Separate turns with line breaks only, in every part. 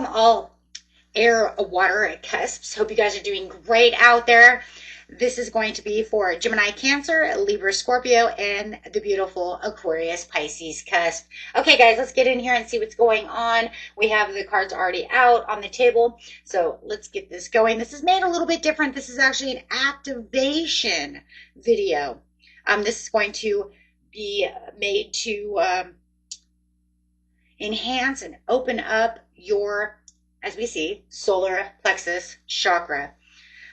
welcome all air, water, cusps. Hope you guys are doing great out there. This is going to be for Gemini, Cancer, Libra, Scorpio, and the beautiful Aquarius, Pisces cusp. Okay, guys, let's get in here and see what's going on. We have the cards already out on the table, so let's get this going. This is made a little bit different. This is actually an activation video. This is going to be made to enhance and open up your, as we see, solar plexus chakra.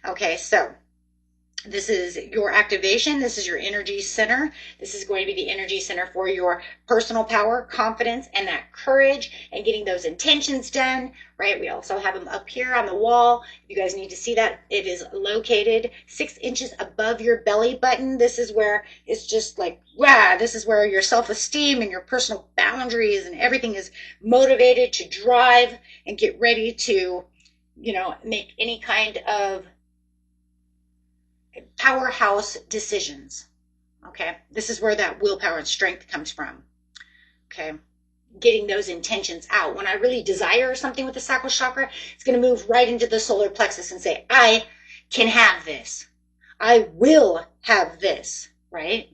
Okay, so this is your activation. This is your energy center. This is going to be the energy center for your personal power, confidence, and that courage and getting those intentions done, right? We also have them up here on the wall. You guys need to see that. It is located 6 inches above your belly button. This is where it's just like, wow, this is where your self-esteem and your personal boundaries and everything is motivated to drive and get ready to, you know, make any kind of powerhouse decisions. Okay, this is where that willpower and strength comes from. Okay, getting those intentions out. When I really desire something with the sacral chakra, it's going to move right into the solar plexus and say, I can have this. I will have this, right?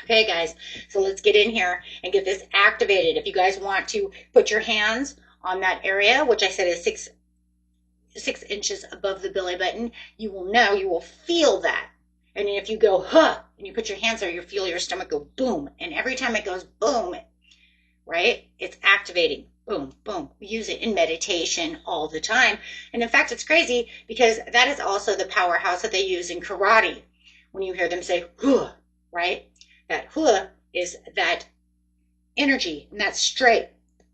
Okay, guys, so let's get in here and get this activated. If you guys want to put your hands on that area, which I said is 6 inches above the belly button, you will know, you will feel that. And if you go, huh, and you put your hands there, you feel your stomach go boom. And every time it goes boom, right, it's activating. Boom, boom. We use it in meditation all the time. And in fact, it's crazy because that is also the powerhouse that they use in karate. When you hear them say, huh, right? That huh is that energy and that strength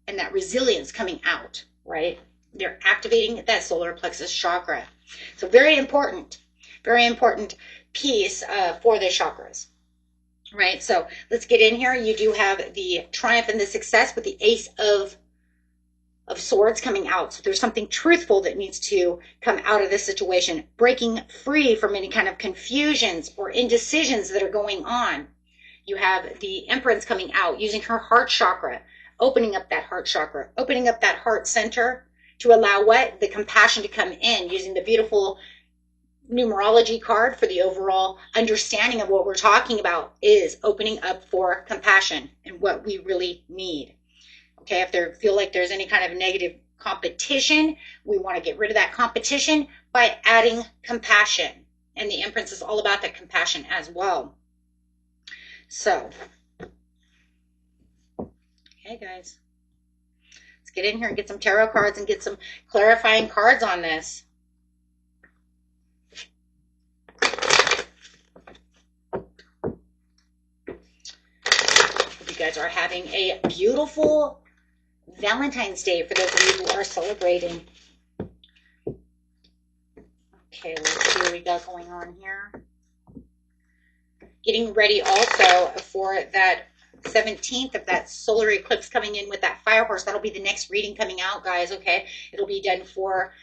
and that resilience coming out, right? They're activating that solar plexus chakra. So very important piece for the chakras, right? So let's get in here. You do have the triumph and the success with the ace of swords coming out. So there's something truthful that needs to come out of this situation, breaking free from any kind of confusions or indecisions that are going on. You have the Empress coming out using her heart chakra, opening up that heart chakra, opening up that heart center, to allow what? The compassion to come in, using the beautiful numerology card for the overall understanding of what we're talking about is opening up for compassion and what we really need. Okay, if there feel like there's any kind of negative competition, we want to get rid of that competition by adding compassion. And the Empress is all about that compassion as well. So, okay, guys. Get in here and get some tarot cards and get some clarifying cards on this. Hope you guys are having a beautiful Valentine's Day for those of you who are celebrating. Okay, let's see what we got going on here. Getting ready also for that 17th of that solar eclipse coming in with that fire horse. That'll be the next reading coming out, guys. Okay, it'll be done for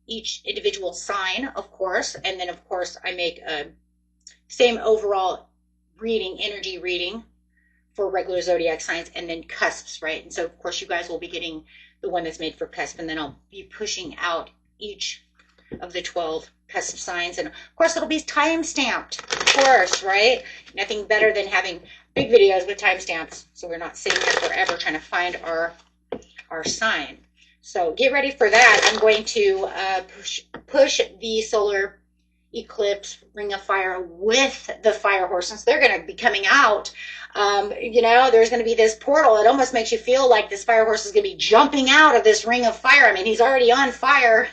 each individual sign, of course, and then of course I make a same overall reading, energy reading for regular zodiac signs, and then cusps, right? And so of course you guys will be getting the one that's made for cusp, and then I'll be pushing out each of the 12 cusp signs, and of course it'll be time stamped, of course, right? Nothing better than having big videos with timestamps, so we're not sitting here forever trying to find our sign. So get ready for that. I'm going to push the solar eclipse ring of fire with the fire horse, and so they're going to be coming out. You know, there's going to be this portal. It almost makes you feel like this fire horse is going to be jumping out of this ring of fire. I mean, he's already on fire.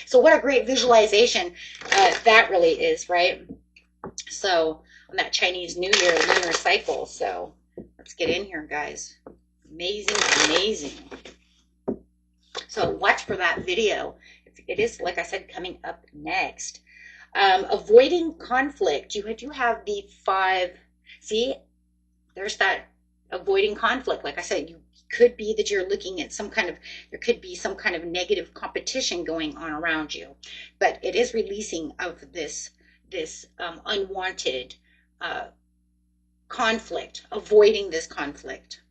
So what a great visualization that really is, right? So on that Chinese New Year lunar cycle. So let's get in here, guys. Amazing, amazing. So watch for that video. It is, like I said, coming up next. Avoiding conflict. You do have the 5. See, there's that avoiding conflict. Like I said, you could be that you're looking at there could be some kind of negative competition going on around you. But it is releasing of this unwanted conflict, avoiding this conflict.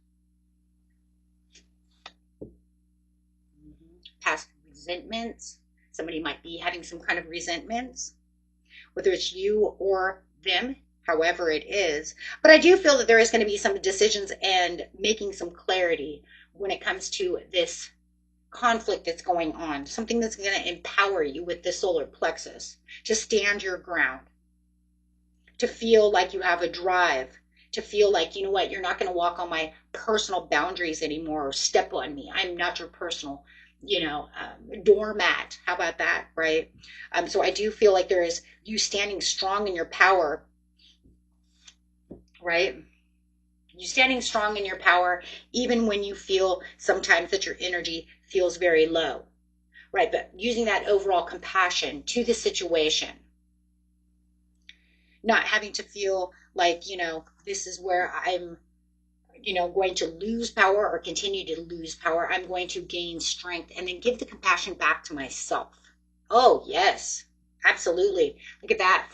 past resentments. Somebody might be having some kind of resentments, whether it's you or them, however it is. But I do feel that there is going to be some decisions and making some clarity when it comes to this conflict that's going on, something that's going to empower you with the solar plexus to stand your ground, to feel like you have a drive, to feel like, you know what, you're not going to walk on my personal boundaries anymore or step on me. I'm not your personal, doormat. How about that, right? So I do feel like there is you standing strong in your power, right? You standing strong in your power, even when you feel sometimes that your energy feels very low, right? But using that overall compassion to the situation, not having to feel like, this is where I'm, going to lose power or continue to lose power. I'm going to gain strength and then give the compassion back to myself. Oh, yes, absolutely. Look at that.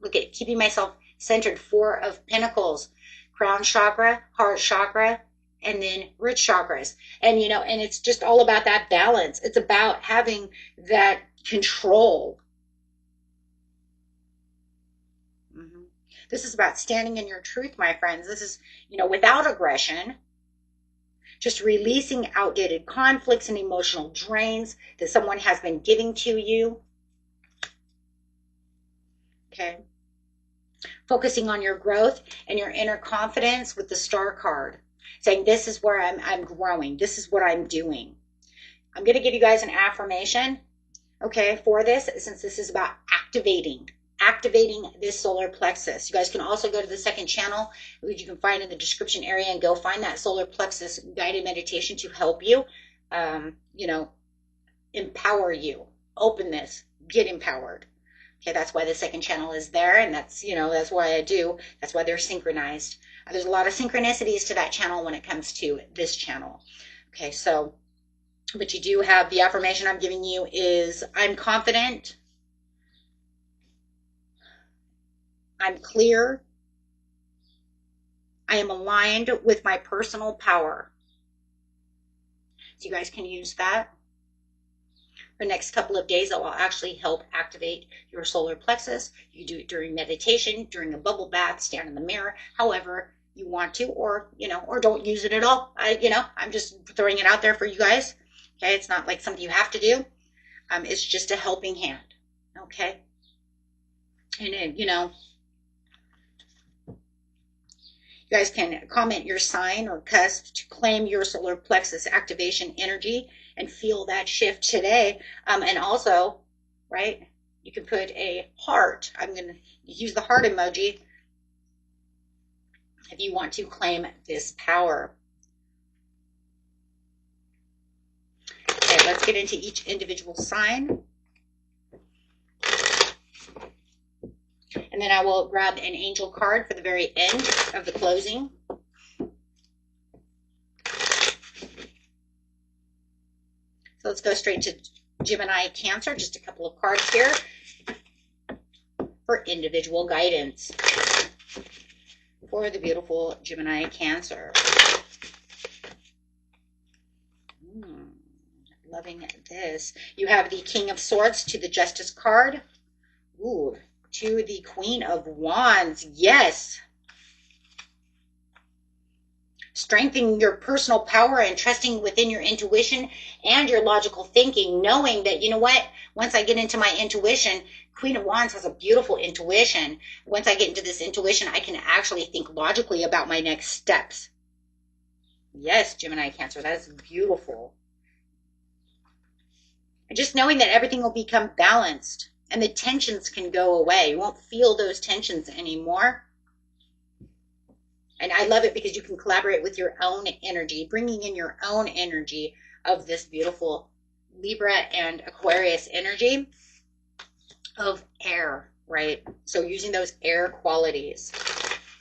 Look at keeping myself centered. 4 of Pentacles, crown chakra, heart chakra, and then root chakras. And, and it's just all about that balance. It's about having that control. This is about standing in your truth, my friends. This is, without aggression, just releasing outdated conflicts and emotional drains that someone has been giving to you. Okay. Focusing on your growth and your inner confidence with the Star card. Saying, this is where I'm growing. This is what I'm doing. I'm going to give you guys an affirmation, okay, for this, since this is about activating this solar plexus. You guys can also go to the second channel, which you can find in the description area, and go find that solar plexus guided meditation to help you, empower you. Open this, get empowered. Okay, that's why the second channel is there, and that's why that's why they're synchronized. There's a lot of synchronicities to that channel when it comes to this channel. Okay, so, but you do have the affirmation I'm giving you is, I'm confident, I'm clear, I am aligned with my personal power. So you guys can use that. For the next couple of days, that will actually help activate your solar plexus. You can do it during meditation, during a bubble bath, stand in the mirror, however you want to, or don't use it at all. I'm just throwing it out there for you guys. Okay, it's not like something you have to do. It's just a helping hand. Okay, and then, you guys can comment your sign or cusp to claim your solar plexus activation energy and feel that shift today. And also, right, you can put a heart. I'm going to use the heart emoji if you want to claim this power. Okay, let's get into each individual sign. And then I will grab an angel card for the very end of the closing. So let's go straight to Gemini, Cancer. Just a couple of cards here for individual guidance for the beautiful Gemini, Cancer. Loving this. You have the King of Swords to the Justice card. Ooh. To the Queen of Wands. Yes. Strengthening your personal power and trusting within your intuition and your logical thinking, knowing that, once I get into my intuition, Queen of Wands has a beautiful intuition. Once I get into this intuition, I can actually think logically about my next steps. Yes, Gemini, Cancer, that is beautiful. And just knowing that everything will become balanced. And the tensions can go away. You won't feel those tensions anymore. And I love it because you can collaborate with your own energy, bringing in your own energy of this beautiful Libra and Aquarius energy of air, right? So using those air qualities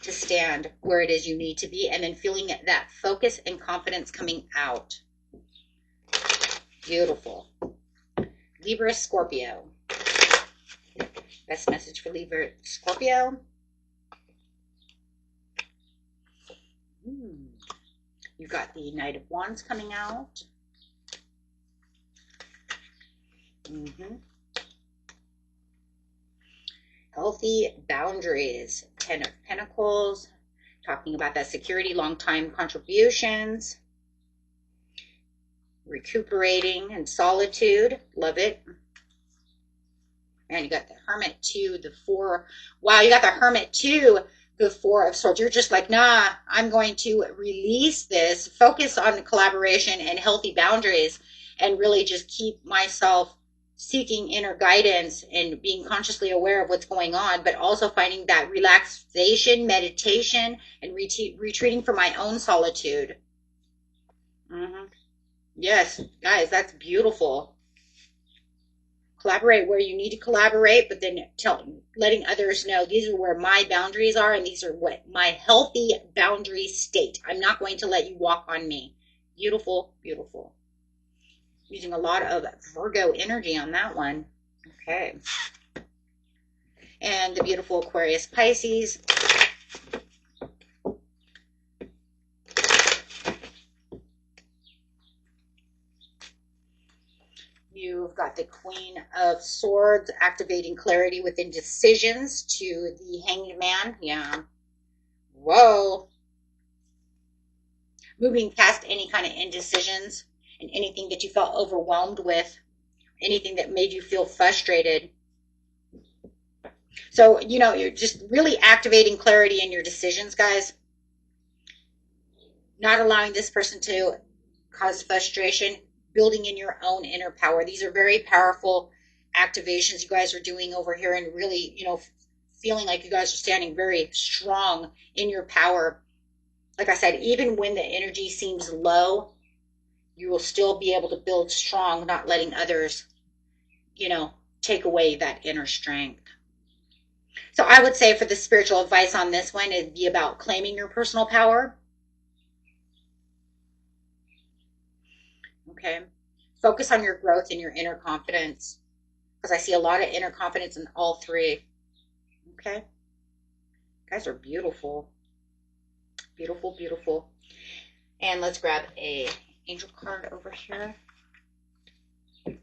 to stand where it is you need to be, and then feeling that focus and confidence coming out. Beautiful. Libra, Scorpio. Best message for Libra, Scorpio. You've got the Knight of Wands coming out. Mm-hmm. Healthy boundaries. Ten of Pentacles. Talking about that security, long time contributions. Recuperating and solitude. Love it. And you got the Hermit too, the Four. Wow, you got the Hermit too, the Four of Swords. You're just like, nah, I'm going to release this, focus on collaboration and healthy boundaries, and really just keep myself seeking inner guidance and being consciously aware of what's going on, but also finding that relaxation, meditation, and retreating from my own solitude. Mm-hmm. Yes, guys, that's beautiful. Collaborate where you need to collaborate, but then letting others know these are where my boundaries are, and these are what my healthy boundary state. I'm not going to let you walk on me. Beautiful, beautiful. Using a lot of Virgo energy on that one. Okay. And the beautiful Aquarius Pisces. You've got the Queen of Swords, activating clarity within decisions, to the Hanged Man. Yeah. Whoa. Moving past any kind of indecisions and anything that you felt overwhelmed with, anything that made you feel frustrated. So, you're just really activating clarity in your decisions, guys. Not allowing this person to cause frustration, building in your own inner power. These are very powerful activations you guys are doing over here, and really, feeling like you guys are standing very strong in your power. Like I said, even when the energy seems low, you will still be able to build strong, not letting others, take away that inner strength. So I would say for the spiritual advice on this one, it'd be about claiming your personal power. Okay. Focus on your growth and your inner confidence, because I see a lot of inner confidence in all three. Okay. You guys are beautiful. Beautiful, beautiful. And let's grab a angel card over here. If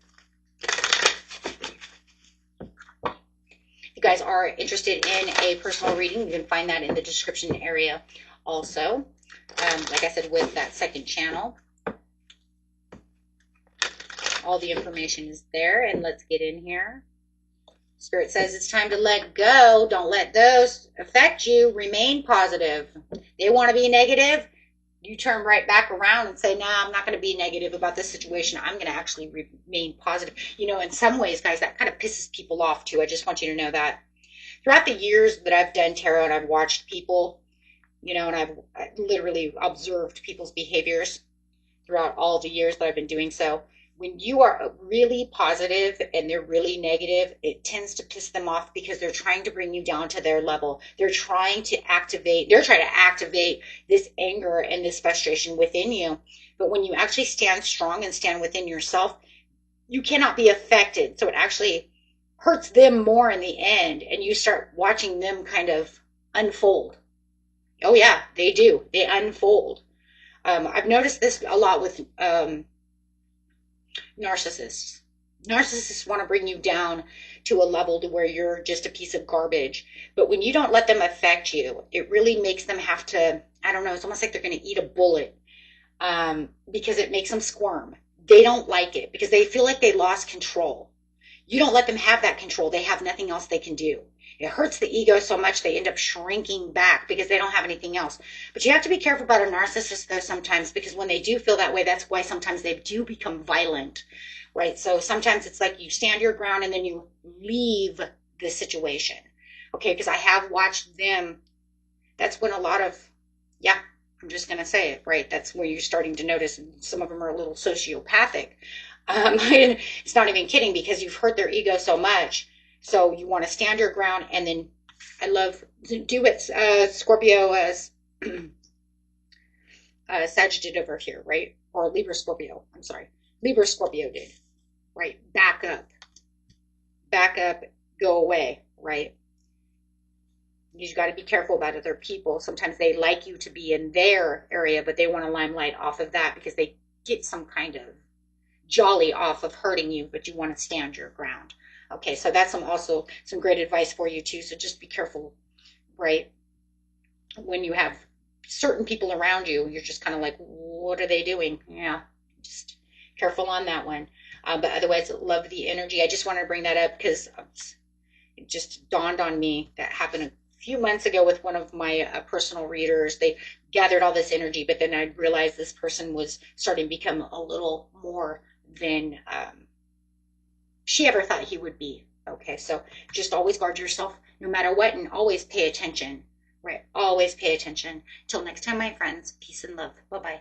you guys are interested in a personal reading, you can find that in the description area also. Like I said, with that second channel. All the information is there, and let's get in here. Spirit says it's time to let go. Don't let those affect you. Remain positive. They want to be negative. You turn right back around and say, nah, I'm not going to be negative about this situation. I'm going to actually remain positive. In some ways, guys, that kind of pisses people off too. I just want you to know that. Throughout the years that I've done tarot and I've watched people, and I've literally observed people's behaviors throughout all the years that I've been doing so. When you are really positive and they're really negative, it tends to piss them off because they're trying to bring you down to their level. They're trying to activate this anger and this frustration within you. But when you actually stand strong and stand within yourself, you cannot be affected. So it actually hurts them more in the end, and you start watching them kind of unfold. Oh yeah, they do. They unfold. I've noticed this a lot with narcissists. Narcissists want to bring you down to a level to where you're just a piece of garbage. But when you don't let them affect you, it really makes them have to, I don't know, it's almost like they're going to eat a bullet, because it makes them squirm. They don't like it because they feel like they lost control. You don't let them have that control. They have nothing else they can do. It hurts the ego so much they end up shrinking back because they don't have anything else. But you have to be careful about a narcissist, though, sometimes, because when they do feel that way, that's why sometimes they do become violent, right? So sometimes it's like you stand your ground and then you leave the situation, okay? Because I have watched them. That's when a lot of, yeah, I'm just going to say it, right? That's where you're starting to notice some of them are a little sociopathic. It's not even kidding, because you've hurt their ego so much. So you want to stand your ground, and then I love do what Scorpio Sag did over here, right? Or Libra Scorpio. I'm sorry, Libra Scorpio did, right? Back up, go away, right? You got to be careful about other people. Sometimes they like you to be in their area, but they want a limelight off of that because they get some kind of jolly off of hurting you, but you want to stand your ground. Okay, so that's also some great advice for you too. So just be careful, right? When you have certain people around you, you're just kind of like, what are they doing? Yeah, just careful on that one. But otherwise, love the energy. I just wanted to bring that up because it just dawned on me that happened a few months ago with one of my personal readers. They gathered all this energy, but then I realized this person was starting to become a little more than she ever thought he would be. Okay, so just always guard yourself no matter what, and always pay attention. Right, always pay attention. Till next time, my friends, peace and love. Bye bye.